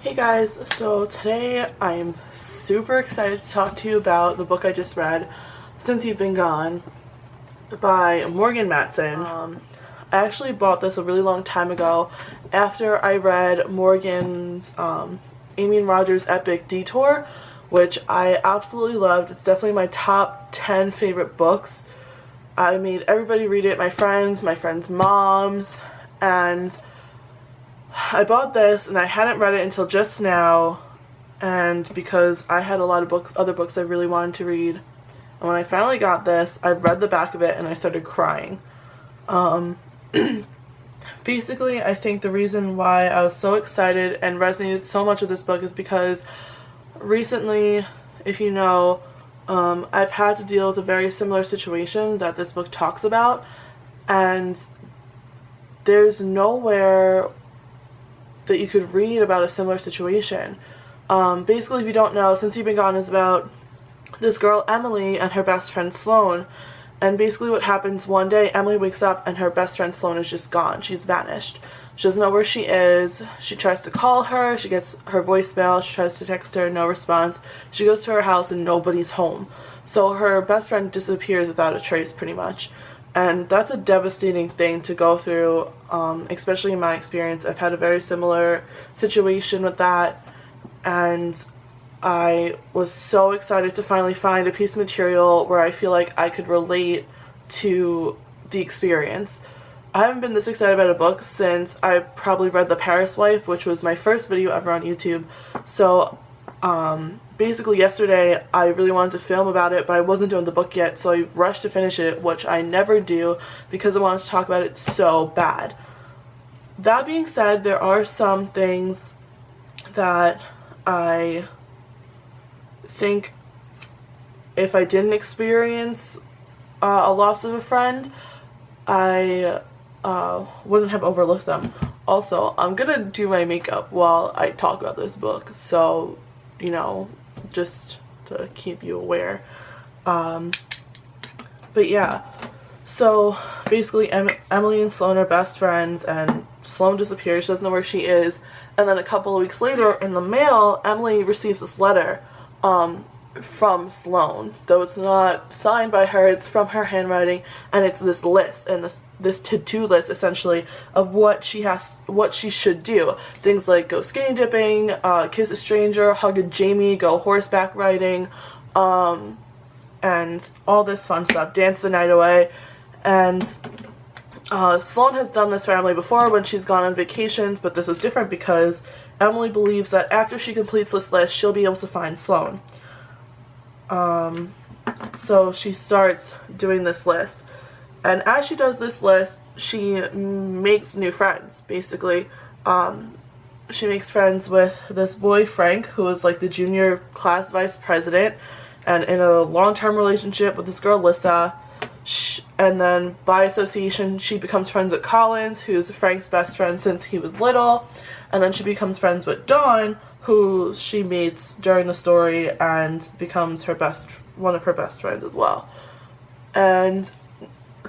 Hey guys, so today I'm super excited to talk to you about the book I just read, Since You've Been Gone, by Morgan Matson. I actually bought this a really long time ago after I read Morgan's Amy and Roger's epic Detour, which I absolutely loved. It's definitely my top 10 favorite books. I made everybody read it, my friends' moms, and I bought this and I hadn't read it until just now, and because I had a lot of other books I really wanted to read, and when I finally got this, I read the back of it and I started crying. Basically, I think the reason why I was so excited and resonated so much with this book is because recently, if you know, I've had to deal with a very similar situation that this book talks about, and there's nowhere that you could read about a similar situation. Basically, if you don't know, Since You've Been Gone is about this girl Emily and her best friend Sloane, and basically what happens one day, Emily wakes up and her best friend Sloane is just gone. She's vanished. She doesn't know where she is. She tries to call her, she gets her voicemail, she tries to text her, no response. She goes to her house and nobody's home. So her best friend disappears without a trace, pretty much. And that's a devastating thing to go through, especially in my experience. I've had a very similar situation with that, and I was so excited to finally find a piece of material where I feel like I could relate to the experience. I haven't been this excited about a book since I probably read The Paris Wife, which was my first video ever on YouTube. So basically yesterday I really wanted to film about it, but I wasn't doing the book yet, so I rushed to finish it, which I never do because I wanted to talk about it so bad. That being said, there are some things that I think if I didn't experience a loss of a friend, I wouldn't have overlooked them. Also, I'm gonna do my makeup while I talk about this book, so, you know, just to keep you aware. But yeah, so basically Emily and Sloane are best friends, and Sloane disappears, she doesn't know where she is, and then a couple of weeks later in the mail, Emily receives this letter from Sloane, though it's not signed by her, it's from her handwriting, and it's this list, and this to-do list essentially of what she should do. Things like go skinny dipping, kiss a stranger, hug a Jamie, go horseback riding, and all this fun stuff, dance the night away. And Sloane has done this for Emily before when she's gone on vacations, but this is different because Emily believes that after she completes this list, she'll be able to find Sloane. So she starts doing this list, and as she does this list, she makes new friends, basically. She makes friends with this boy, Frank, who is like the junior class vice president, and in a long-term relationship with this girl, Lissa. And then by association, she becomes friends with Collins, who's Frank's best friend since he was little. And then she becomes friends with Dawn, who she meets during the story and becomes one of her best friends as well. And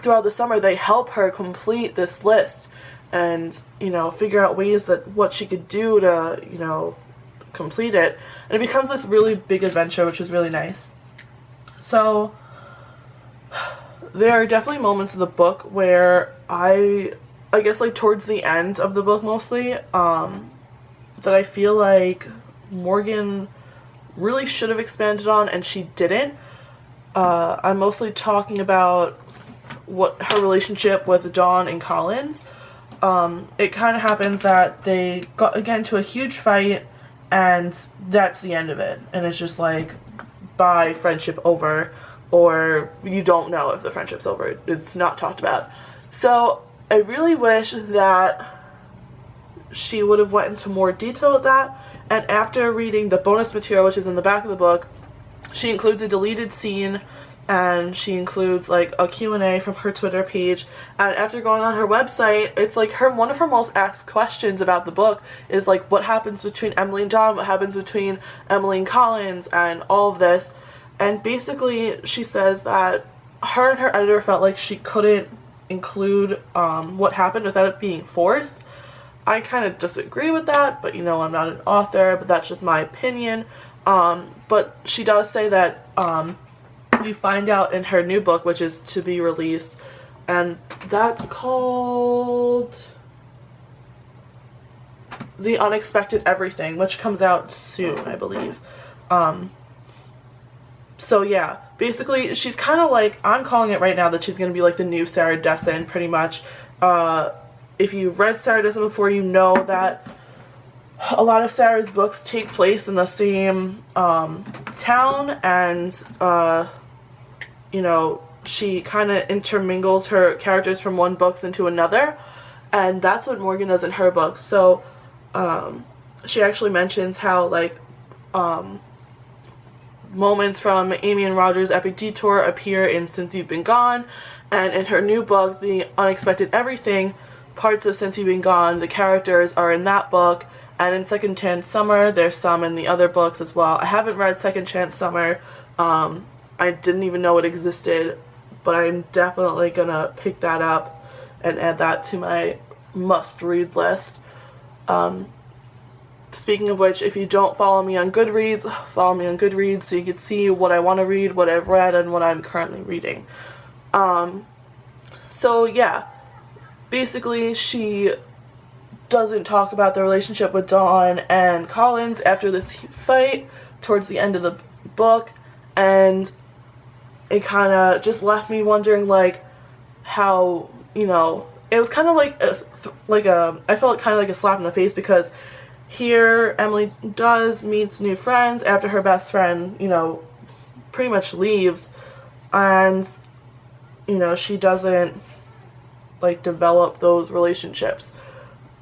throughout the summer, they help her complete this list and, you know, figure out ways that what she could do to, you know, complete it. And it becomes this really big adventure, which is really nice. So there are definitely moments in the book where I guess like towards the end of the book mostly, that I feel like Morgan really should have expanded on and she didn't. I'm mostly talking about what her relationship with Dawn and Collins. It kind of happens that they get into a huge fight and that's the end of it. And it's just like, bye, friendship over. Or you don't know if the friendship's over. It's not talked about. So I really wish that she would have went into more detail with that. And after reading the bonus material, which is in the back of the book, she includes a deleted scene, and she includes like a Q&A from her Twitter page. And after going on her website, it's like one of her most asked questions about the book is like, what happens between Emily and Dawn, what happens between Emily and Collins, and all of this. And basically she says that her and her editor felt like she couldn't include what happened without it being forced. I kind of disagree with that, but you know, I'm not an author, but that's just my opinion. But she does say that we find out in her new book, which is to be released, and that's called The Unexpected Everything, which comes out soon, I believe. So yeah, basically she's kind of like, I'm calling it right now that she's going to be like the new Sarah Dessen, pretty much. If you've read Sarah Dessen before, you know that a lot of Sarah's books take place in the same town, and you know, she kind of intermingles her characters from one book into another, and that's what Morgan does in her books. So she actually mentions how like moments from Amy and Roger's Epic Detour appear in Since You've Been Gone, and in her new book, The Unexpected Everything, parts of Since You've Been Gone, the characters are in that book, and in Second Chance Summer, there's some in the other books as well. I haven't read Second Chance Summer. I didn't even know it existed, but I'm definitely gonna pick that up and add that to my must-read list. Speaking of which, if you don't follow me on Goodreads, follow me on Goodreads so you can see what I want to read, what I've read, and what I'm currently reading. So yeah, basically she doesn't talk about the relationship with Dawn and Collins after this fight towards the end of the book, and it kind of just left me wondering like how, you know, it was kind of like I felt kind of like a slap in the face, because here Emily does meets new friends after her best friend, you know, pretty much leaves, and you know, she doesn't like develop those relationships,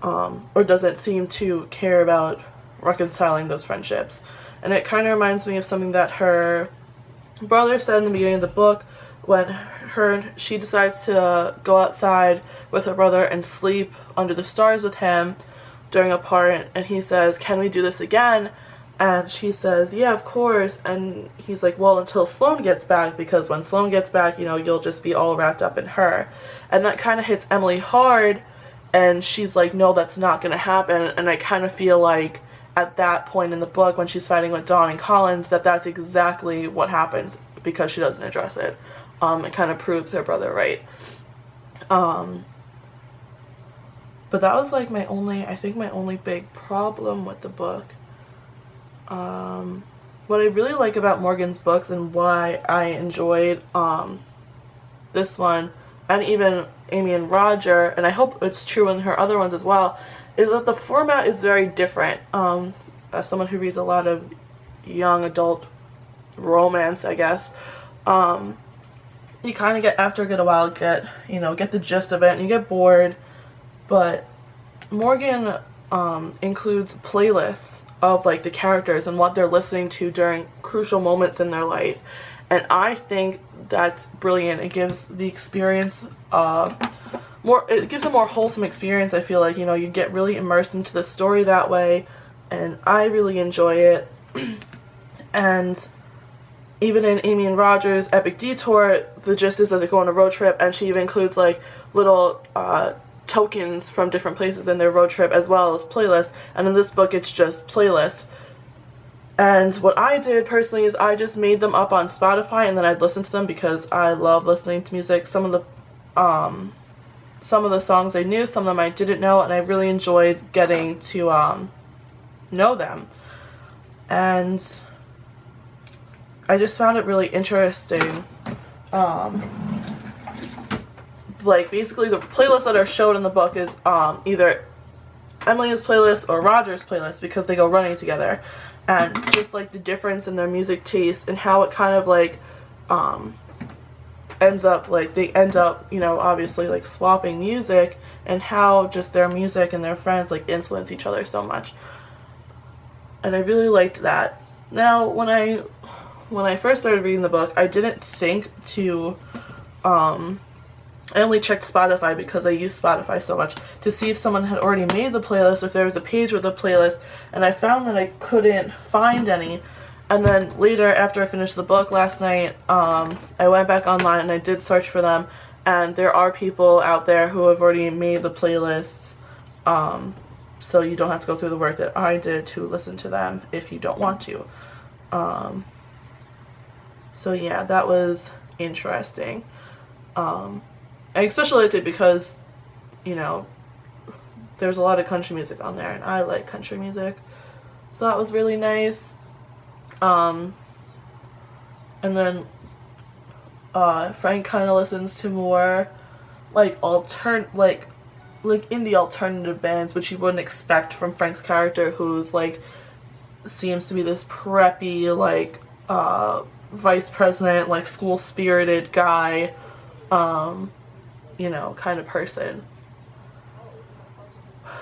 or doesn't seem to care about reconciling those friendships. And it kind of reminds me of something that her brother said in the beginning of the book, when she decides to go outside with her brother and sleep under the stars with him during a part, and he says, "Can we do this again?" And she says, "Yeah, of course." And he's like, "Well, until Sloane gets back, because when Sloane gets back, you know, you'll just be all wrapped up in her." And that kind of hits Emily hard, and she's like, "No, that's not going to happen." And I kind of feel like at that point in the book, when she's fighting with Dawn and Collins, that's exactly what happens, because she doesn't address it. It kind of proves her brother right. But that was like my only big problem with the book. What I really like about Morgan's books, and why I enjoyed this one, and even Amy and Roger, and I hope it's true in her other ones as well, is that the format is very different. As someone who reads a lot of young adult romance, I guess, you kind of get, after a good while, get the gist of it, and you get bored. But Morgan includes playlists of like the characters and what they're listening to during crucial moments in their life, and I think that's brilliant. It gives the experience it gives a more wholesome experience. I feel like, you know, you get really immersed into the story that way, and I really enjoy it. And even in Amy and Roger's Epic Detour, the gist is that they go on a road trip, and she even includes like little tokens from different places in their road trip, as well as playlists. And in this book, it's just playlist. And what I did personally is I just made them up on Spotify, and then I'd listen to them, because I love listening to music. Some of the songs I knew, some of them I didn't know, and I really enjoyed getting to know them. And I just found it really interesting. Like, basically the playlists that are showed in the book is either Emily's playlist or Roger's playlist, because they go running together, and just like the difference in their music taste, and how it kind of like they end up, you know, obviously like swapping music, and how just their music and their friends like influence each other so much. And I really liked that. Now, when I first started reading the book, I didn't think to I only checked Spotify, because I use Spotify so much, to see if someone had already made the playlist, if there was a page with a playlist, and I found that I couldn't find any. And then later, after I finished the book last night, I went back online and I did search for them, and there are people out there who have already made the playlists so you don't have to go through the work that I did to listen to them if you don't want to. So yeah, that was interesting. I especially liked it because, you know, there's a lot of country music on there, and I like country music, so that was really nice. And then Frank kind of listens to more like indie alternative bands, which you wouldn't expect from Frank's character, who's like seems to be this preppy like vice president, like school spirited guy, you know, kind of person.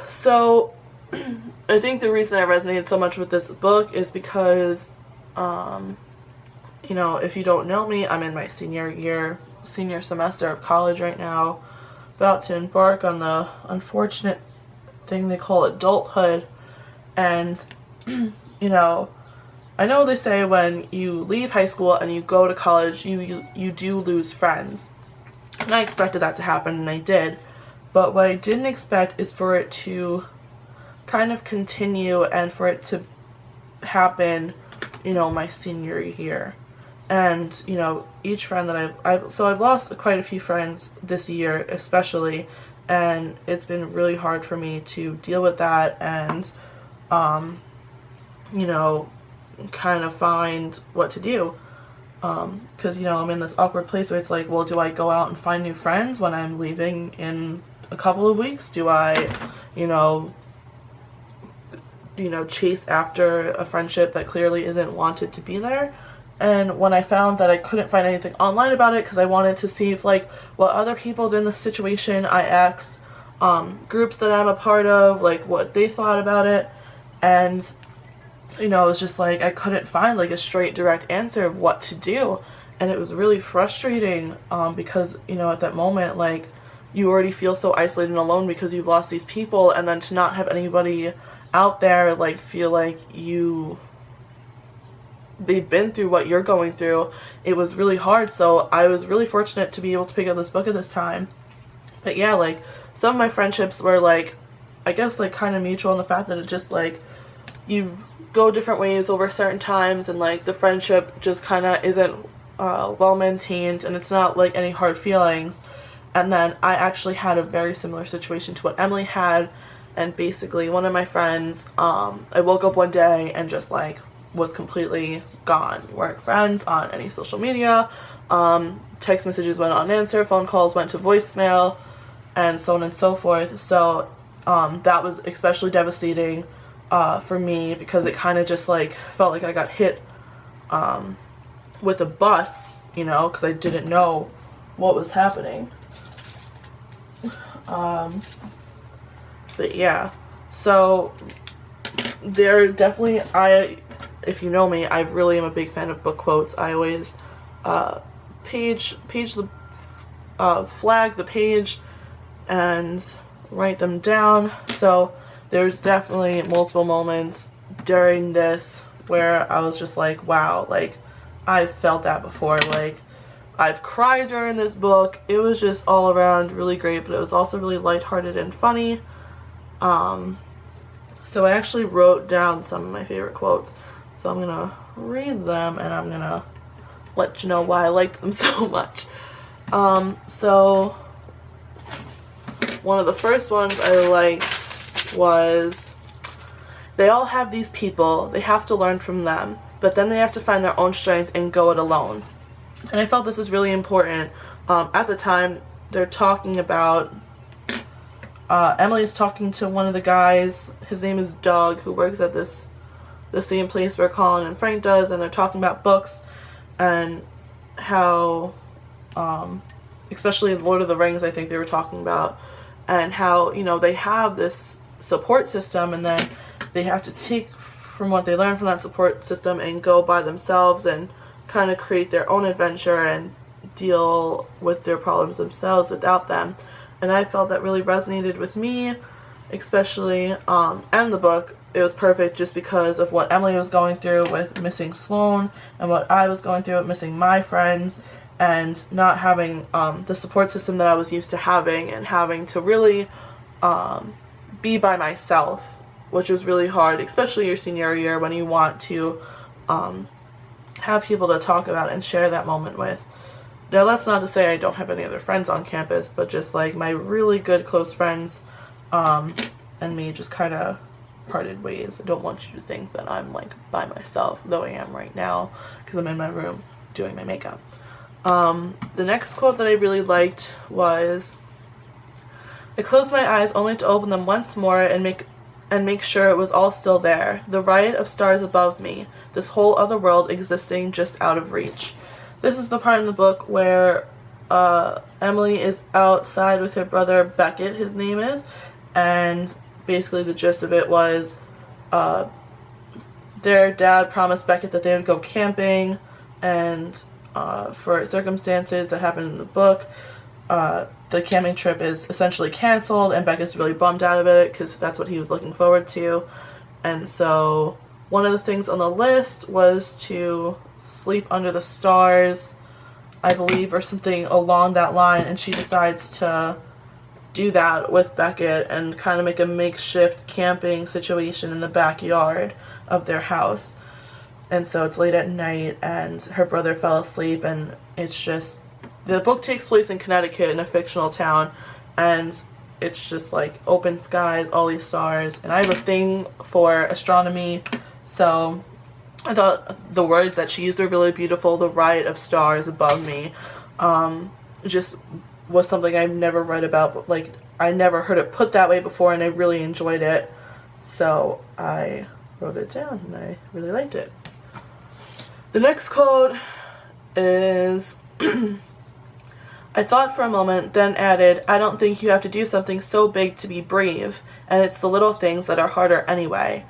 So I think the reason I resonated so much with this book is because, you know, if you don't know me, I'm in my senior semester of college right now, about to embark on the unfortunate thing they call adulthood. And, you know, I know they say when you leave high school and you go to college, you do lose friends. And I expected that to happen, and I did. But what I didn't expect is for it to kind of continue and for it to happen, you know, my senior year. And, you know, each friend that I've lost quite a few friends this year especially, and it's been really hard for me to deal with that and, you know, kind of find what to do. Because, you know, I'm in this awkward place where it's like, well, do I go out and find new friends when I'm leaving in a couple of weeks? Do I, you know, chase after a friendship that clearly isn't wanted to be there? And when I found that I couldn't find anything online about it, because I wanted to see if, like, what other people did in the situation, I asked groups that I'm a part of, like, what they thought about it. And, you know, it was just like I couldn't find, like, a straight, direct answer of what to do. And it was really frustrating because, you know, at that moment, like, you already feel so isolated and alone because you've lost these people, and then to not have anybody out there, like, feel like they've been through what you're going through, it was really hard. So I was really fortunate to be able to pick up this book at this time. But yeah, like, some of my friendships were, like, I guess, like, kind of mutual in the fact that it just, like, you go different ways over certain times, and, like, the friendship just kind of isn't well maintained, and it's not, like, any hard feelings. And then I actually had a very similar situation to what Emily had, and basically one of my friends, I woke up one day and just, like, was completely gone. Weren't friends on any social media, text messages went unanswered, phone calls went to voicemail, and so on and so forth. So that was especially devastating for me, because it kind of just, like, felt like I got hit with a bus, you know, because I didn't know what was happening. But yeah, so there definitely, if you know me, I really am a big fan of book quotes. I always page the flag the page and write them down. So there's definitely multiple moments during this where I was just like, wow, like, I've felt that before. Like, I've cried during this book. It was just all around really great, but it was also really lighthearted and funny. So I actually wrote down some of my favorite quotes. So I'm gonna read them, and I'm gonna let you know why I liked them so much. So one of the first ones I liked was, they all have these people, they have to learn from them, but then they have to find their own strength and go it alone. And I felt this was really important. At the time, they're talking about, Emily's talking to one of the guys, his name is Doug, who works at the same place where Colin and Frank does, and they're talking about books and how, especially in Lord of the Rings, I think they were talking about, and how, you know, they have this support system, and then they have to take from what they learn from that support system and go by themselves and kind of create their own adventure and deal with their problems themselves without them. And I felt that really resonated with me, especially, and the book. It was perfect just because of what Emily was going through with missing Sloane, and what I was going through with missing my friends, and not having the support system that I was used to having, and having to really be by myself, which was really hard, especially your senior year when you want to have people to talk about and share that moment with. Now, that's not to say I don't have any other friends on campus, but just like my really good close friends and me just kind of parted ways. I don't want you to think that I'm like by myself, though I am right now because I'm in my room doing my makeup. The next quote that I really liked was, "I closed my eyes only to open them once more and make sure it was all still there. The riot of stars above me, this whole other world existing just out of reach." This is the part in the book where Emily is outside with her brother Beckett, his name is, and basically the gist of it was their dad promised Beckett that they would go camping, and for circumstances that happened in the book, the camping trip is essentially canceled, and Beckett's really bummed out of it because that's what he was looking forward to. And so one of the things on the list was to sleep under the stars, I believe, or something along that line, and she decides to do that with Beckett and kind of make a makeshift camping situation in the backyard of their house. And so it's late at night and her brother fell asleep, and it's just, the book takes place in Connecticut in a fictional town, and it's just like open skies, all these stars, and I have a thing for astronomy, so I thought the words that she used were really beautiful. The riot of stars above me just was something I've never read about, but like I never heard it put that way before, and I really enjoyed it, so I wrote it down and I really liked it. The next quote is "I thought for a moment, then added, I don't think you have to do something so big to be brave, and it's the little things that are harder anyway."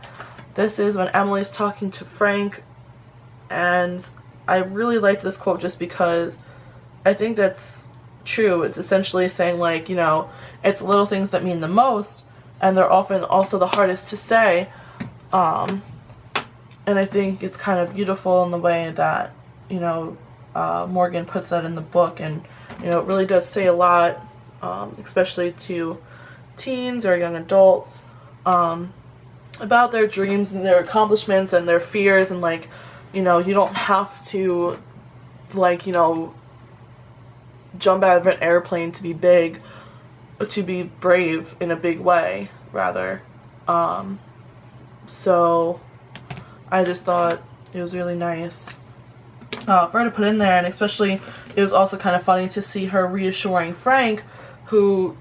This is when Emily's talking to Frank, and I really liked this quote just because I think that's true. It's essentially saying, like, you know, it's little things that mean the most, and they're often also the hardest to say, and I think it's kind of beautiful in the way that, you know, Morgan puts that in the book, and you know, it really does say a lot, especially to teens or young adults, about their dreams and their accomplishments and their fears, and like, you know, you don't have to, like, you know, jump out of an airplane to be big, to be brave in a big way, rather. So I just thought it was really nice for her to put in there, and especially it was also kind of funny to see her reassuring Frank, who,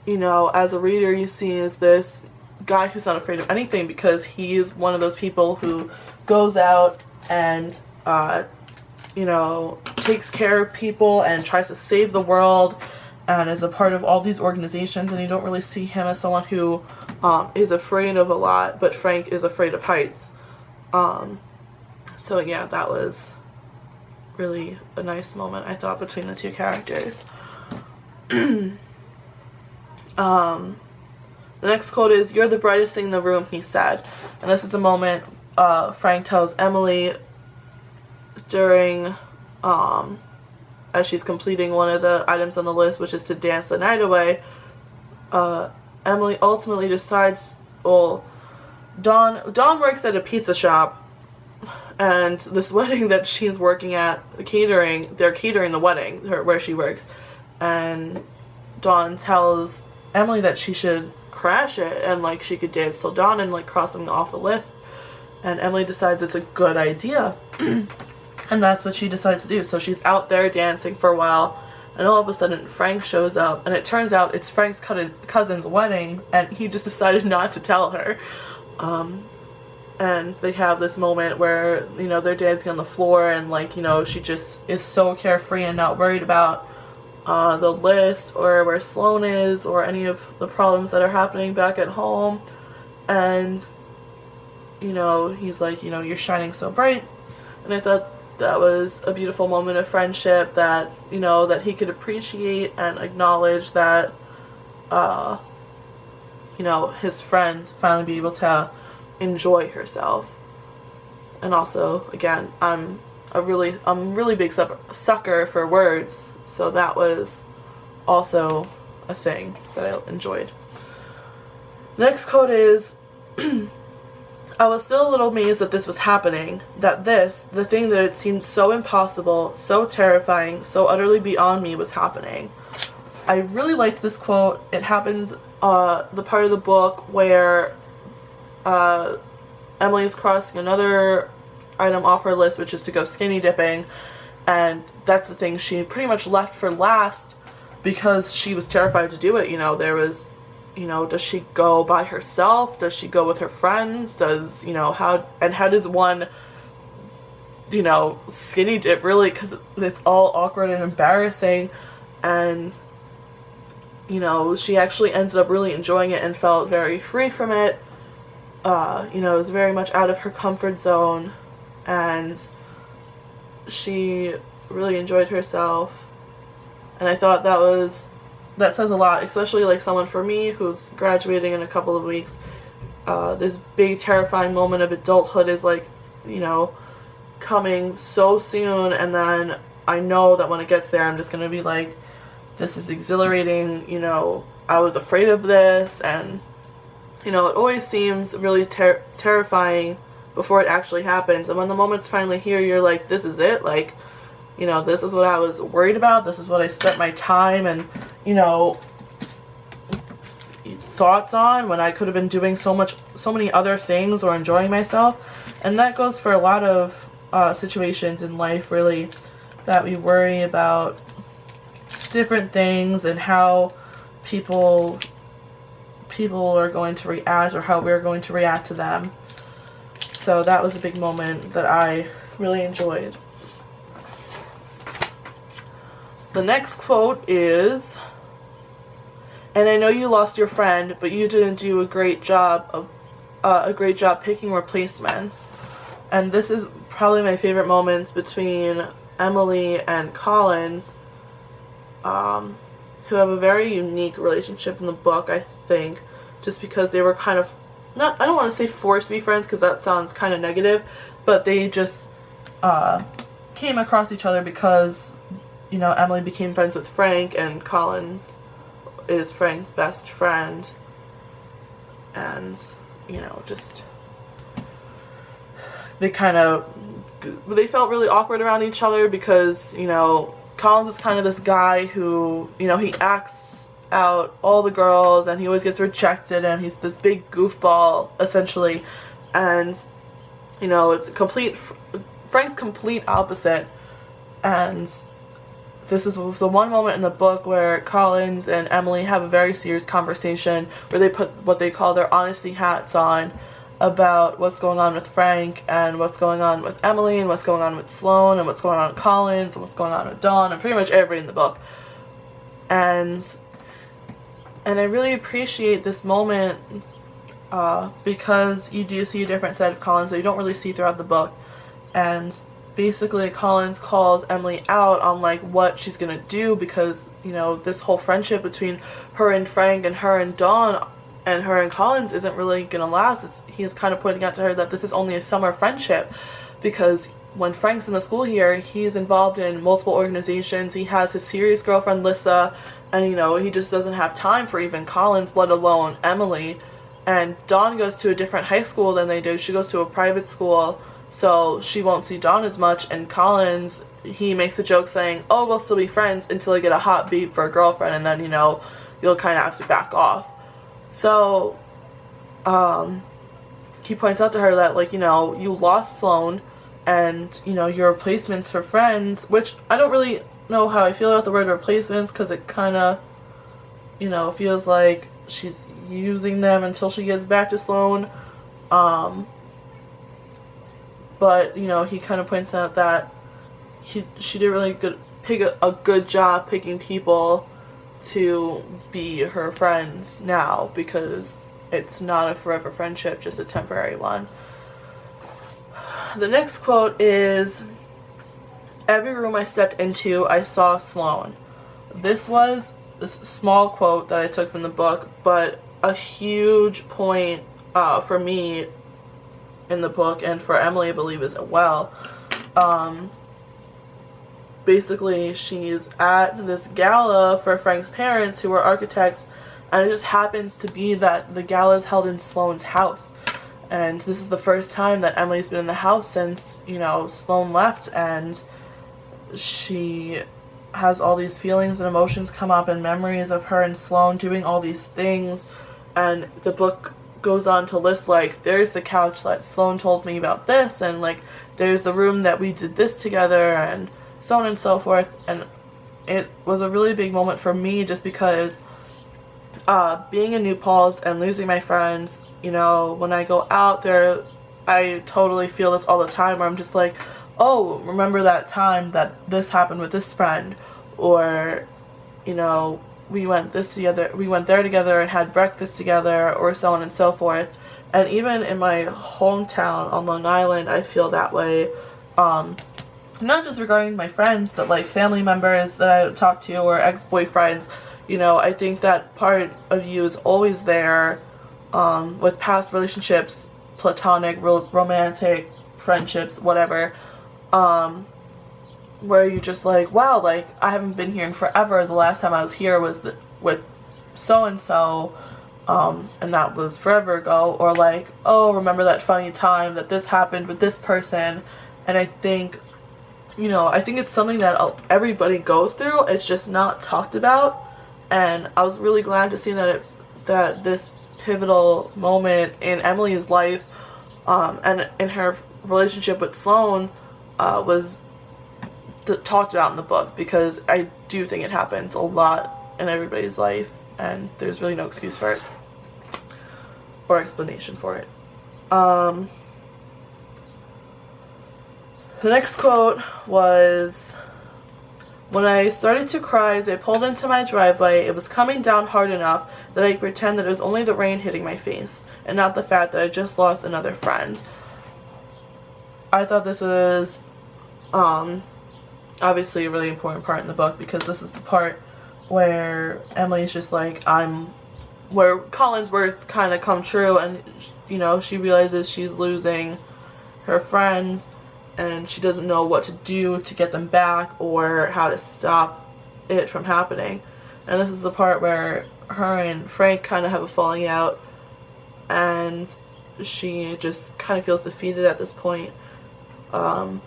you know, as a reader you see is this guy who's not afraid of anything, because he's one of those people who goes out and you know, takes care of people and tries to save the world and is a part of all these organizations, and you don't really see him as someone who is afraid of a lot, but Frank is afraid of heights. So yeah, that was really a nice moment, I thought, between the two characters. The next quote is, "You're the brightest thing in the room," he said. And this is a moment Frank tells Emily during, as she's completing one of the items on the list, which is to dance the night away. Emily ultimately decides, well, Dawn works at a pizza shop, and this wedding that she's working at, they're catering the wedding, where she works, and Dawn tells Emily that she should crash it, and like she could dance till dawn and like cross them off the list, and Emily decides it's a good idea, and that's what she decides to do. So she's out there dancing for a while, and all of a sudden Frank shows up, and it turns out it's Frank's cousin's wedding, and he just decided not to tell her. And they have this moment where, you know, they're dancing on the floor, and like, you know, she just is so carefree and not worried about the list or where Sloan is or any of the problems that are happening back at home. And, you know, he's like, you know, you're shining so bright. And I thought that was a beautiful moment of friendship, that, you know, that he could appreciate and acknowledge that, you know, his friend finally be able to enjoy herself. And also, again, I'm really big sucker for words, so that was also a thing that I enjoyed. Next quote is, I was still a little amazed that this was happening, that this, the thing that it seemed so impossible, so terrifying, so utterly beyond me was happening. I really liked this quote. It happens the part of the book where Emily is crossing another item off her list, which is to go skinny dipping, and that's the thing she pretty much left for last because she was terrified to do it. There was, does she go by herself? Does she go with her friends? Does, how does one, skinny dip really, because it's all awkward and embarrassing, and, she actually ended up really enjoying it and felt very free from it. It was very much out of her comfort zone, and she really enjoyed herself, and I thought that says a lot, especially like someone for me who's graduating in a couple of weeks. This big terrifying moment of adulthood is like, coming so soon, and then I know that when it gets there I'm just gonna be like, this is exhilarating, I was afraid of this, and it always seems really terrifying before it actually happens, and when the moment's finally here, you're like, this is it, like, this is what I was worried about, this is what I spent my time and, thoughts on, when I could have been doing so many other things or enjoying myself. And that goes for a lot of situations in life, really, that we worry about different things and how people are going to react, or how we're going to react to them. So that was a big moment that I really enjoyed. The next quote is, and I know you lost your friend, but you didn't do a great job picking replacements. And this is probably my favorite moments between Emily and Collins, who have a very unique relationship in the book, I think, just because they were kind of, I don't want to say forced to be friends because that sounds kind of negative, but they just came across each other because, Emily became friends with Frank, and Collins is Frank's best friend, and, just, they felt really awkward around each other because, Collins is kind of this guy who, he acts out all the girls, and he always gets rejected, and he's this big goofball, essentially, and, it's Frank's complete opposite, and this is the one moment in the book where Collins and Emily have a very serious conversation where they put what they call their honesty hats on about what's going on with Frank, and what's going on with Emily, and what's going on with Sloane, and what's going on with Collins, and what's going on with Dawn, and pretty much everybody in the book. And I really appreciate this moment because you do see a different side of Collins that you don't really see throughout the book. And basically Collins calls Emily out on like what she's gonna do, because this whole friendship between her and Frank and her and Dawn and her and Collins isn't really gonna last. He's kind of pointing out to her that this is only a summer friendship, because when Frank's in the school here, he's involved in multiple organizations. He has his serious girlfriend Lissa, and he just doesn't have time for even Collins, let alone Emily. And Dawn goes to a different high school than they do. She goes to a private school, so she won't see Dawn as much. And Collins, he makes a joke saying, oh, we'll still be friends until I get a hot beat for a girlfriend, and then you'll kind of have to back off. So he points out to her that you lost Sloane, and your replacements for friends, which I don't really know how I feel about the word replacements, because it kind of feels like she's using them until she gets back to Sloane. But he kind of points out that she did really pick a good job picking people to be her friends now, because it's not a forever friendship, just a temporary one. The next quote is, every room I stepped into, I saw Sloane. This was a small quote that I took from the book, but a huge point for me in the book, and for Emily, I believe, as well. Basically, she's at this gala for Frank's parents, who are architects, And it just happens to be that the gala is held in Sloane's house. And this is the first time that Emily's been in the house since, you know, Sloane left, and she has all these feelings and emotions come up and memories of her and Sloane doing all these things. And the book goes on to list, like, there's the couch that Sloane told me about this, and like there's the room that we did this together, and so on and so forth. And it was a really big moment for me, just because being in New Paltz and losing my friends, you know, when I go out there, I totally feel this all the time, where I'm just like, oh, remember that time that this happened with this friend, or, you know, we went there together and had breakfast together, or so on and so forth. And even in my hometown on Long Island, I feel that way, not just regarding my friends, but like family members that I talk to, or ex-boyfriends. You know, I think that part of you is always there, with past relationships, platonic, romantic, friendships, whatever, where you're just like, wow, like, I haven't been here in forever. The last time I was here was with so-and-so, and that was forever ago. Or like, oh, remember that funny time that this happened with this person. And I think, you know, I think it's something that everybody goes through. It's just not talked about. And I was really glad to see that this pivotal moment in Emily's life, and in her relationship with Sloane, was talked about in the book, because I do think it happens a lot in everybody's life, and there's really no excuse for it or explanation for it. The next quote was, when I started to cry as I pulled into my driveway, it was coming down hard enough that I could pretend that it was only the rain hitting my face, and not the fact that I just lost another friend. I thought this was obviously a really important part in the book, because this is the part where Emily's just like, where Colin's words kind of come true, and, you know, she realizes she's losing her friends, and she doesn't know what to do to get them back, or how to stop it from happening. And this is the part where her and Frank kind of have a falling out, and she just kind of feels defeated at this point. And,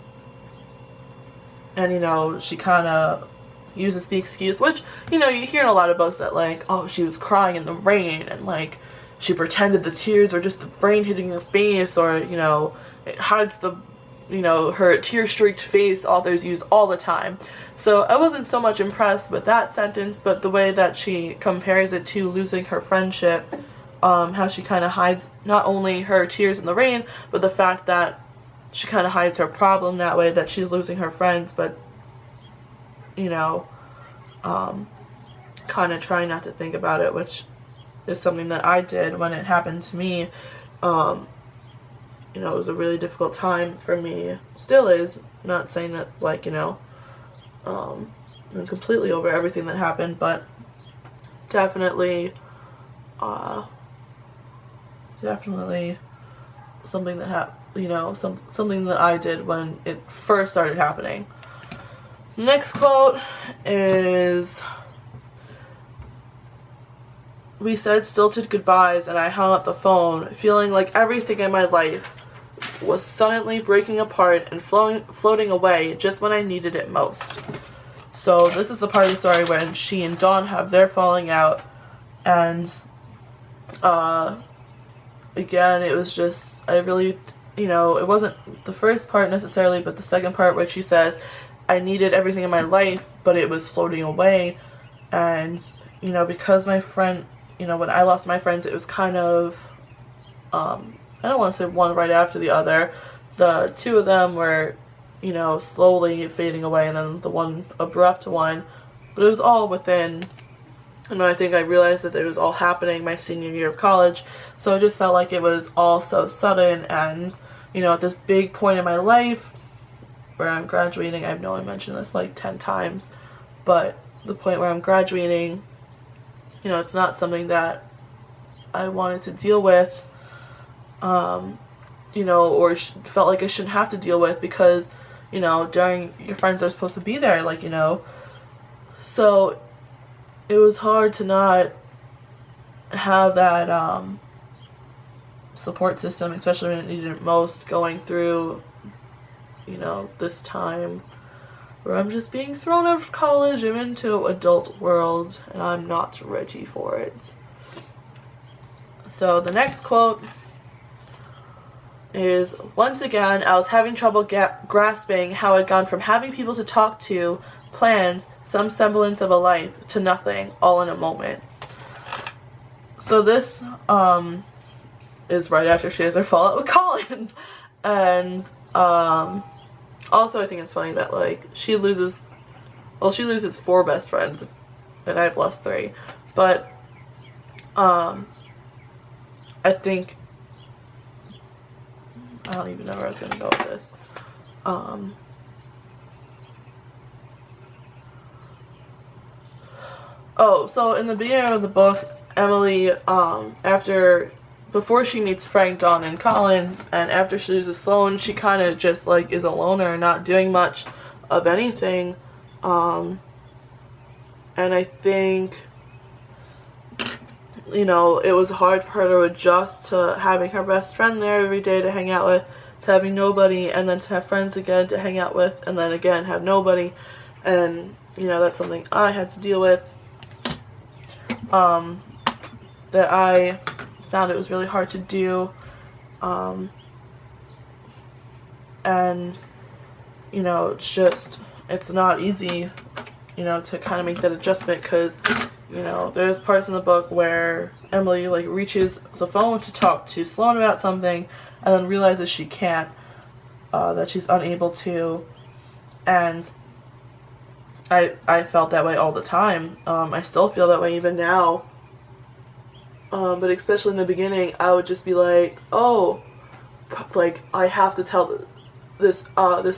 you know, she kind of uses the excuse, which, you know, you hear in a lot of books, that like, oh, she was crying in the rain, and like, she pretended the tears were just the rain hitting her face, or, you know, it hides the, you know, her tear-streaked face authors use all the time. So I wasn't so much impressed with that sentence, but the way that she compares it to losing her friendship, how she kind of hides not only her tears in the rain, but the fact that she kind of hides her problem that way, that she's losing her friends, but, you know, kind of trying not to think about it, which is something that I did when it happened to me. You know, it was a really difficult time for me. Still is. Not saying that, like, you know, I'm completely over everything that happened, but definitely something that you know, something that I did when it first started happening. Next quote is, we said stilted goodbyes and I hung up the phone, feeling like everything in my life was suddenly breaking apart and floating away just when I needed it most. So this is the part of the story when she and Dawn have their falling out, and again, it was just, I really, you know, it wasn't the first part necessarily, but the second part where she says, I needed everything in my life, but it was floating away. And, you know, because my friend, you know, when I lost my friends, it was kind of, I don't want to say one right after the other. The two of them were, you know, slowly fading away, and then the one abrupt one. But it was all within, you know, I think I realized that it was all happening my senior year of college. So it just felt like it was all so sudden, and, you know, at this big point in my life where I'm graduating, I know I mentioned this like 10 times, but the point where I'm graduating, you know, it's not something that I wanted to deal with, you know, or felt like I shouldn't have to deal with, because, you know, during your friends are supposed to be there, like, you know. So it was hard to not have that support system, especially when it needed it most, going through, you know, this time where I'm just being thrown out of college and into adult world, and I'm not ready for it. So the next quote is, once again, I was having trouble grasping how I'd gone from having people to talk to, plans, some semblance of a life, to nothing, all in a moment. So this is right after she has her fallout with Collins. And also I think it's funny that, like, she loses 4 best friends, and I've lost 3. But I think, I don't even know where I was going to go with this. Oh, so in the beginning of the book, Emily, before she meets Frank, Dawn, and Collins, and after she loses Sloane, she kind of just, like, is a loner, not doing much of anything. And I think, you know, it was hard for her to adjust to having her best friend there every day to hang out with, to having nobody, and then to have friends again to hang out with, and then again have nobody. And, you know, that's something I had to deal with. That I found it was really hard to do. And, you know, it's not easy, you know, to kind of make that adjustment, because, you know, there's parts in the book where Emily, like, reaches the phone to talk to Sloane about something and then realizes she can't, that she's unable to, and I felt that way all the time. I still feel that way even now, but especially in the beginning, I would just be like, oh, like, I have to tell this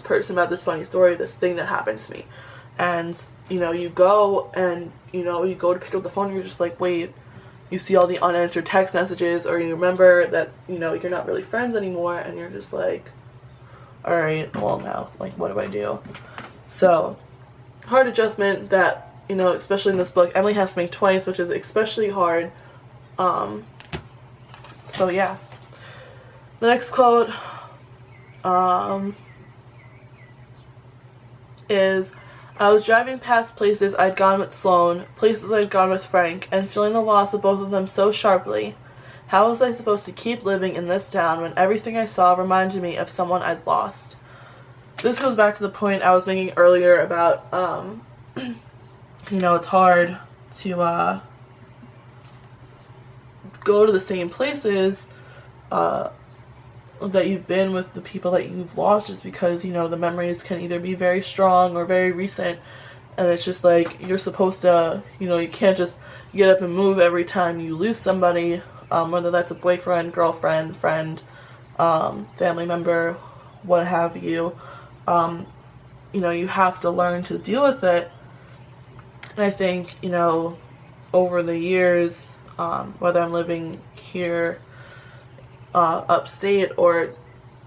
person about this funny story, this thing that happened to me. And, you know, you go and, you know, you go to pick up the phone and you're just like, wait, you see all the unanswered text messages, or you remember that, you know, you're not really friends anymore, and you're just like, alright, well, now, like, what do I do? So, hard adjustment that, you know, especially in this book, Emily has to make twice, which is especially hard. So yeah. The next quote is, I was driving past places I'd gone with Sloane, places I'd gone with Frank, and feeling the loss of both of them so sharply. How was I supposed to keep living in this town when everything I saw reminded me of someone I'd lost? This goes back to the point I was making earlier about, you know, it's hard to go to the same places that you've been with the people that you've lost, just because, you know, the memories can either be very strong or very recent, and it's just like, you're supposed to, you know, you can't just get up and move every time you lose somebody, whether that's a boyfriend, girlfriend, friend, family member, what have you. You know, you have to learn to deal with it. And I think, you know, over the years, whether I'm living here upstate or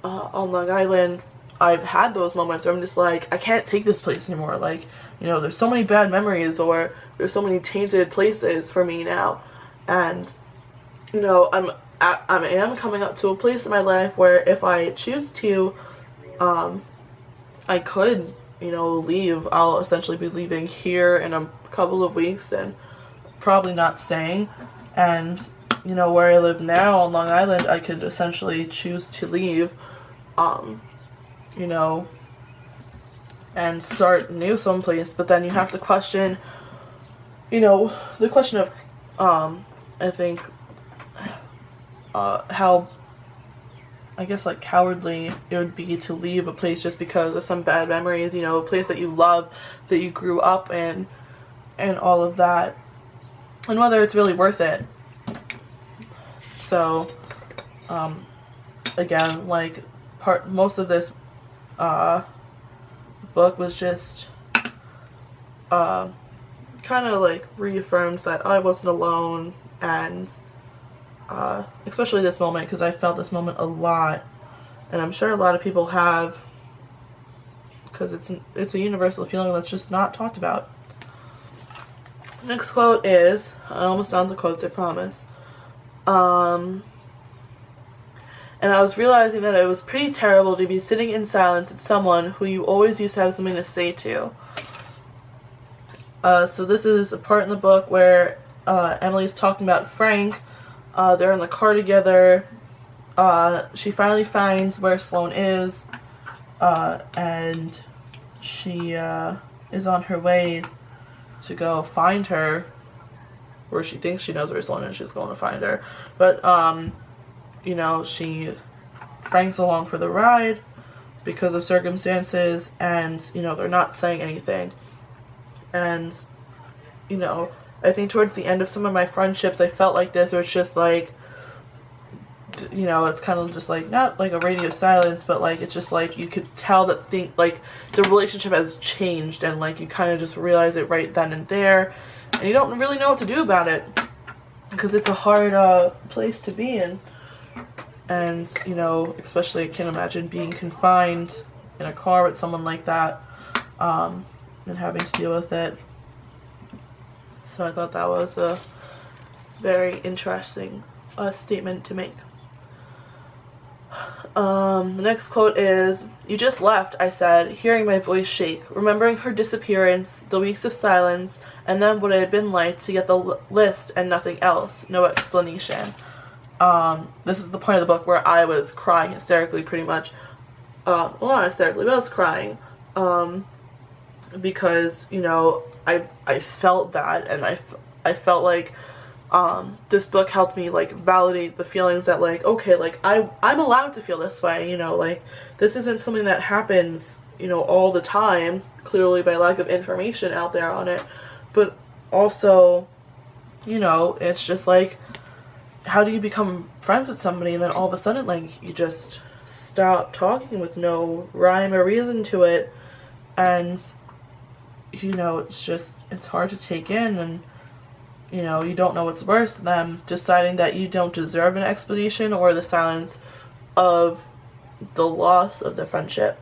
on Long Island, I've had those moments where I'm just like, I can't take this place anymore. Like, you know, there's so many bad memories, or there's so many tainted places for me now. And, you know, I am coming up to a place in my life where if I choose to, I could, you know, leave. I'll essentially be leaving here in a couple of weeks and probably not staying. And, you know, where I live now on Long Island, I could essentially choose to leave, you know, and start new someplace. But then you have to question, you know, the question of, I think, how, I guess, like, cowardly it would be to leave a place just because of some bad memories, you know, a place that you love, that you grew up in, and all of that, and whether it's really worth it. So, again, like, most of this book was just kind of like reaffirmed that I wasn't alone, and especially this moment, because I felt this moment a lot, and I'm sure a lot of people have, because it's a universal feeling that's just not talked about. Next quote is, I'm almost done with the quotes, I promise. And I was realizing that it was pretty terrible to be sitting in silence with someone who you always used to have something to say to. So this is a part in the book where Emily's talking about Frank. They're in the car together. She finally finds where Sloane is, and she is on her way to go find her, or she thinks she knows where Sloane is. She's going to find her, but you know, Frank's along for the ride because of circumstances, and you know, they're not saying anything. And you know, I think towards the end of some of my friendships I felt like this, where it's just like, you know, it's kind of just like, not like a radio silence, but like it's just like you could tell that like the relationship has changed, and like you kind of just realize it right then and there, and you don't really know what to do about it because it's a hard place to be in. And you know, especially I can't imagine being confined in a car with someone like that, and having to deal with it. So I thought that was a very interesting statement to make. The next quote is, "You just left," I said, hearing my voice shake, remembering her disappearance, the weeks of silence, and then what it had been like to get the list and nothing else, no explanation. This is the point of the book where I was crying hysterically, pretty much. Well, not hysterically, but I was crying. Because, you know, I felt that, and I felt like, this book helped me, like, validate the feelings that, like, okay, like, I'm allowed to feel this way, you know, like, this isn't something that happens, you know, all the time, clearly by lack of information out there on it, but also, you know, it's just like, how do you become friends with somebody and then all of a sudden, like, you just stop talking with no rhyme or reason to it, and, you know, it's hard to take in, and, you know, you don't know what's worse, them deciding that you don't deserve an explanation or the silence of the loss of the friendship.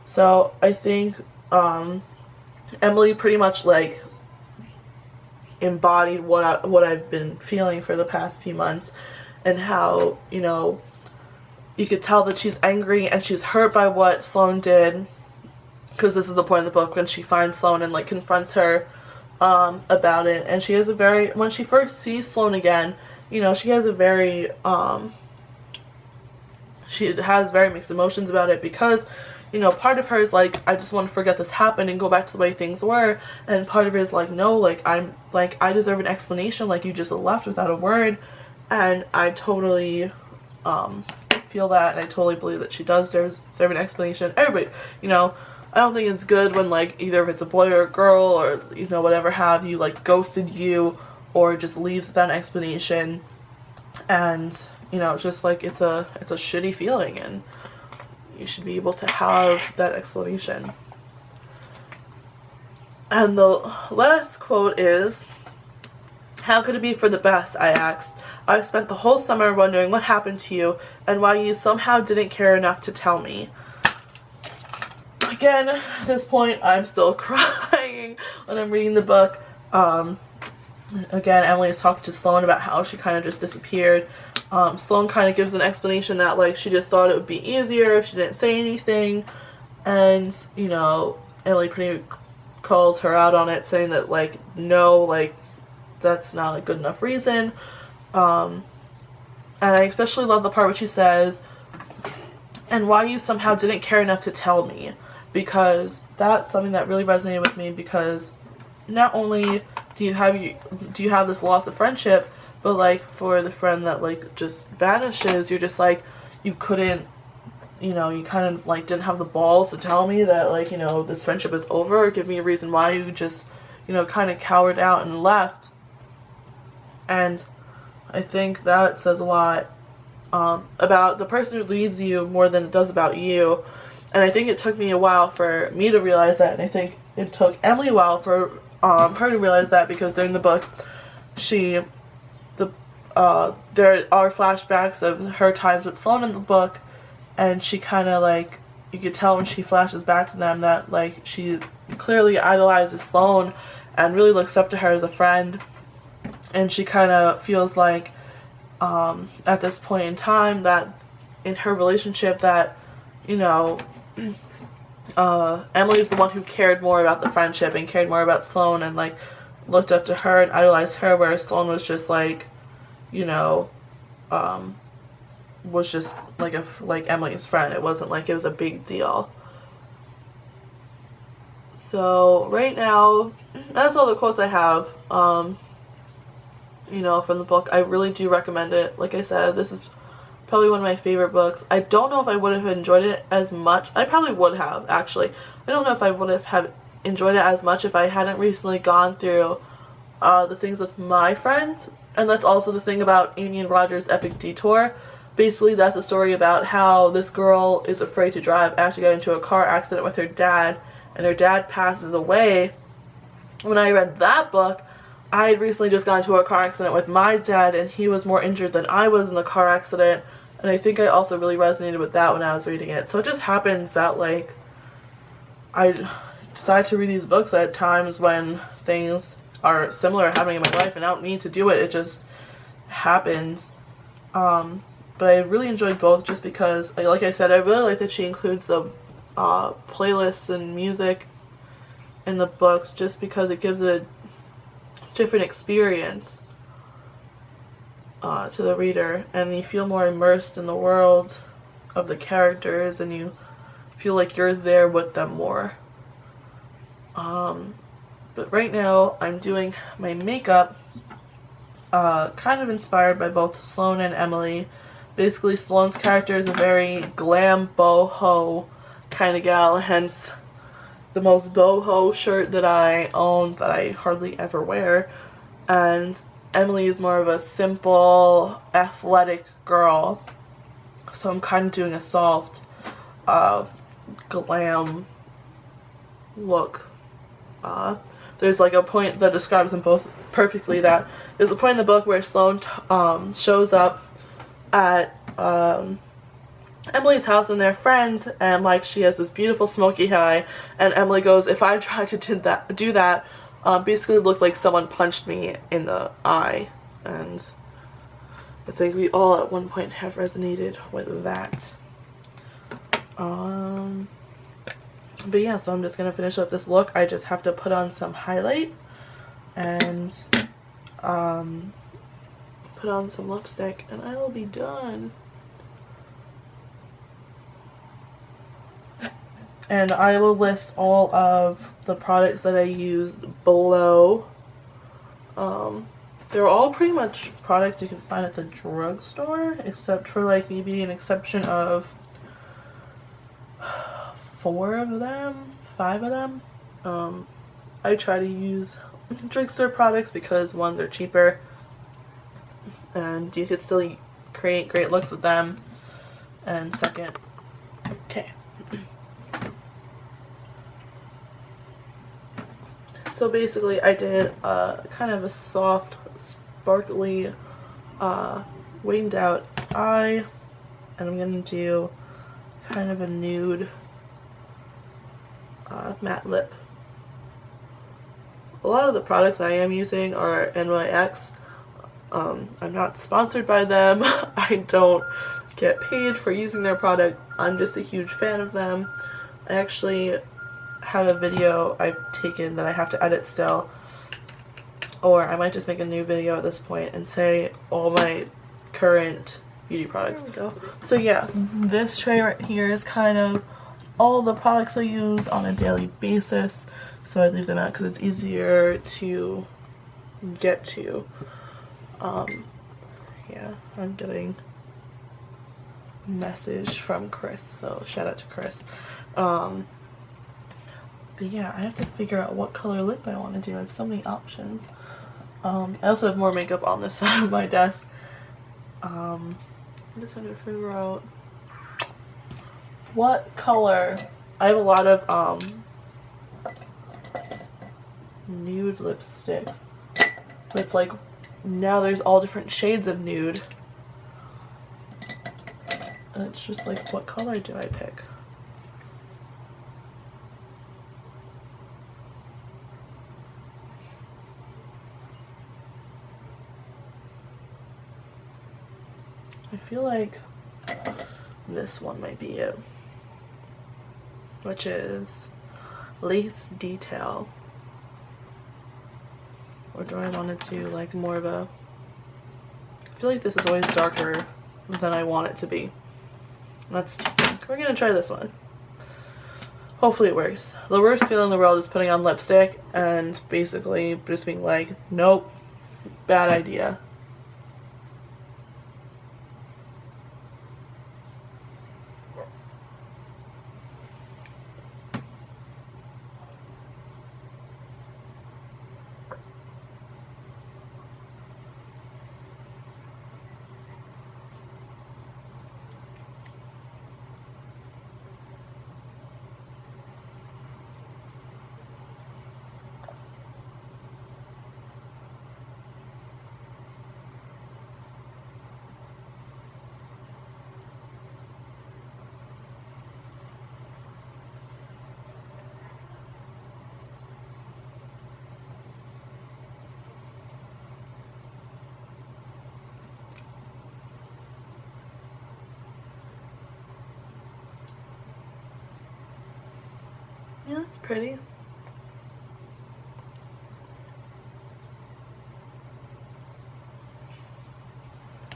So I think Emily pretty much, like, embodied what I've been feeling for the past few months, and how, you know, you could tell that she's angry and she's hurt by what Sloane did, because this is the point of the book when she finds Sloane and, like, confronts her about it. And she has a very, when she first sees Sloane again, you know, she has a very she has very mixed emotions about it, because, you know, part of her is like, I just want to forget this happened and go back to the way things were, and part of it is like, no, like, I deserve an explanation, like, you just left without a word. And I totally feel that, and I totally believe that she does deserve an explanation. Everybody, you know, I don't think it's good when, like, either if it's a boy or a girl, or, you know, whatever have you, like, ghosted you or just leaves without an explanation, and, you know, just like, it's a shitty feeling, and you should be able to have that explanation. And the last quote is, "How could it be for the best?" I asked. "I've spent the whole summer wondering what happened to you and why you somehow didn't care enough to tell me." Again, at this point, I'm still crying when I'm reading the book. Again, Emily is talking to Sloane about how she kind of just disappeared. Sloane kind of gives an explanation that, like, she just thought it would be easier if she didn't say anything. And, you know, Emily pretty calls her out on it, saying that, like, no, like, that's not a good enough reason. And I especially love the part where she says, "And why you somehow didn't care enough to tell me," because that's something that really resonated with me, because not only do you have this loss of friendship, but, like, for the friend that, like, just vanishes, you're just like, you couldn't, you know, you kind of, like, didn't have the balls to tell me that, like, you know, this friendship is over, or give me a reason why. You just, you know, kind of cowered out and left. And I think that says a lot about the person who leaves you more than it does about you. And I think it took me a while for me to realize that, and I think it took Emily a while for her to realize that, because during the book, there are flashbacks of her times with Sloane in the book, and she kind of, like, you could tell when she flashes back to them that, like, she clearly idolizes Sloane and really looks up to her as a friend, and she kind of feels like at this point in time, that in her relationship that, you know, Emily's the one who cared more about the friendship and cared more about Sloane and like looked up to her and idolized her, whereas Sloane was just like, you know, was just like Emily's friend. It wasn't like it was a big deal. So right now, that's all the quotes I have. You know, from the book. I really do recommend it. Like I said, this is probably one of my favorite books. I don't know if I would have enjoyed it as much. I probably would have, actually. I don't know if I would have enjoyed it as much if I hadn't recently gone through the things with my friends. And that's also the thing about Amy and Roger's Epic Detour. Basically, that's a story about how this girl is afraid to drive after getting into a car accident with her dad, and her dad passes away. When I read that book, I had recently just gotten into a car accident with my dad, and he was more injured than I was in the car accident, and I think I also really resonated with that when I was reading it. So it just happens that, like, I decide to read these books at times when things are similar happening in my life, and I don't need to do it, it just happens. But I really enjoyed both just because, like I said, I really like that she includes the playlists and music in the books just because it gives it a different experience to the reader, and you feel more immersed in the world of the characters and you feel like you're there with them more. But right now I'm doing my makeup kind of inspired by both Sloane and Emily. Basically, Sloane's character is a very glam boho kind of gal, hence the most boho shirt that I own that I hardly ever wear. And Emily is more of a simple, athletic girl. So I'm kind of doing a soft, glam look. There's like a point that describes them both perfectly. That there's a point in the book where Sloane shows up at Emily's house and they're friends, and like she has this beautiful smoky eye, and Emily goes, if I tried to do that, basically it looked like someone punched me in the eye. And I think we all at one point have resonated with that. But yeah, so I'm just gonna finish up this look. I just have to put on some highlight and put on some lipstick and I will be done. And I will list all of the products that I used below. They're all pretty much products you can find at the drugstore, except for like maybe an exception of 4 of them, 5 of them. I try to use drugstore products because ones are cheaper and you could still create great looks with them. And second, okay. So basically I did kind of a soft, sparkly, winged out eye, and I'm going to do kind of a nude matte lip. A lot of the products I am using are NYX. I'm not sponsored by them. I don't get paid for using their product. I'm just a huge fan of them. I actually have a video I've taken that I have to edit still, or I might just make a new video at this point and say all my current beauty products. There we go. So yeah, this tray right here is kind of all the products I use on a daily basis, so I leave them out because it's easier to get to. Yeah, I'm getting a message from Chris, so shout out to Chris. But yeah, I have to figure out what color lip I want to do. I have so many options. I also have more makeup on this side of my desk. I'm just trying to figure out what color. I have a lot of nude lipsticks. But it's like now there's all different shades of nude. And it's just like, what color do I pick? I feel like this one might be it, which is lace detail. Or do I want to do like more of a, I feel like this is always darker than I want it to be. We're gonna try this one. Hopefully it works. The worst feeling in the world is putting on lipstick and basically just being like, nope, bad idea. Yeah, that's pretty.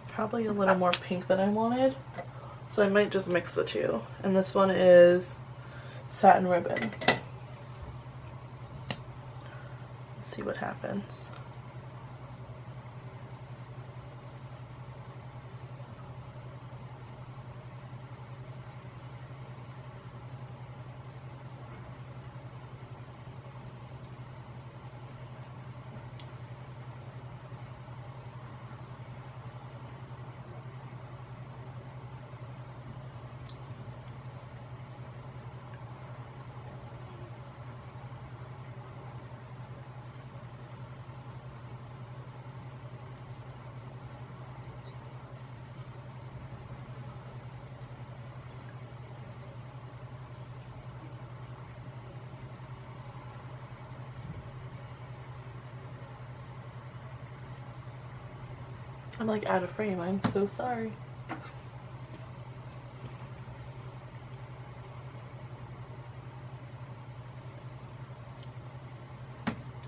Probably a little more pink than I wanted, so I might just mix the two. And this one is satin ribbon. See what happens. I'm like out of frame, I'm so sorry.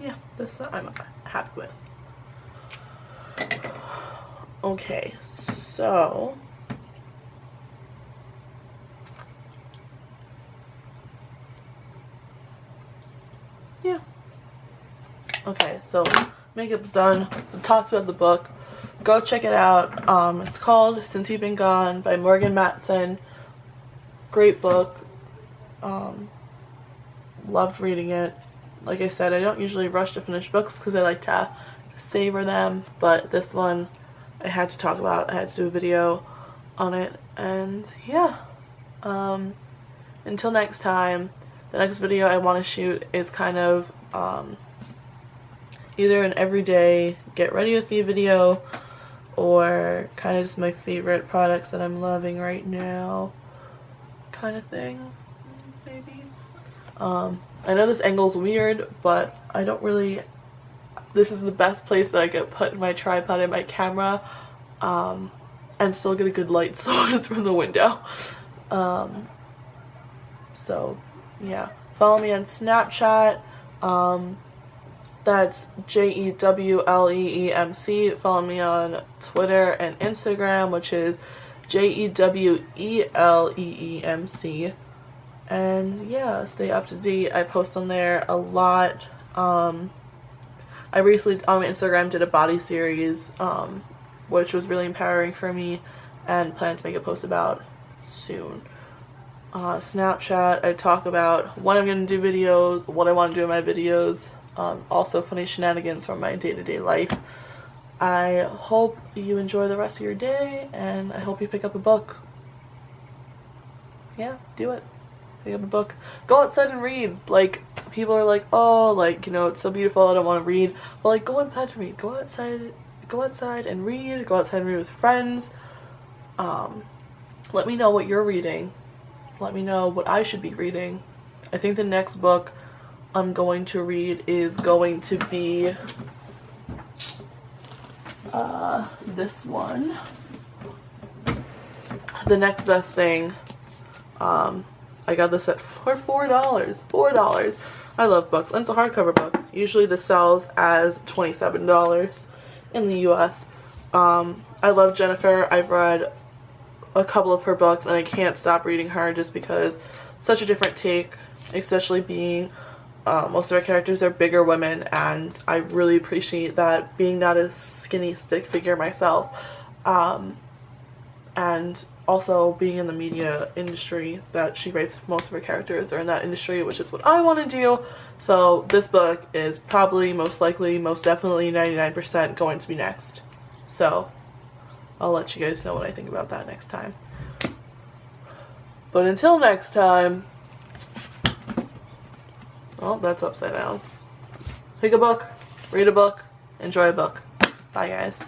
Yeah, this I'm happy with. Okay, so yeah. Okay, so makeup's done. We talked about the book. Go check it out. It's called Since You've Been Gone by Morgan Matson. Great book. Loved reading it. Like I said, I don't usually rush to finish books because I like to savor them, but this one I had to talk about. I had to do a video on it, and yeah. Until next time, the next video I want to shoot is kind of either an everyday get ready with me video, or kind of just my favorite products that I'm loving right now kind of thing, maybe. I know this angle's weird, but I don't really, this is the best place that I could put my tripod and my camera, and still get a good light source from the window. So yeah, follow me on Snapchat, that's JEWLEEMC. Follow me on Twitter and Instagram, which is JEWELEEMC. And yeah, stay up to date. I post on there a lot. I recently on my Instagram did a body series, which was really empowering for me, and plan to make a post about soon. Snapchat, I talk about when I'm going to do videos, what I want to do in my videos, also funny shenanigans from my day-to-day life. I hope you enjoy the rest of your day, and I hope you pick up a book. Yeah, do it. Pick up a book. Go outside and read. Like, people are like, oh, like, you know, it's so beautiful, I don't want to read. But like, go outside and read. Go outside and read. Go outside and read with friends. Let me know what you're reading. Let me know what I should be reading. I think the next book I'm going to read is going to be this one. the next best thing, I got this for $4. $4. I love books, and it's a hardcover book. Usually this sells as $27 in the US. I love Jennifer. I've read a couple of her books and I can't stop reading her just because such a different take, especially being most of her characters are bigger women, and I really appreciate that, being not a skinny stick figure myself, and also being in the media industry, that she writes most of her characters are in that industry, which is what I want to do. So this book is probably, most likely, most definitely 99% going to be next. So I'll let you guys know what I think about that next time. But until next time, well, that's upside down. Pick a book, read a book, enjoy a book. Bye, guys.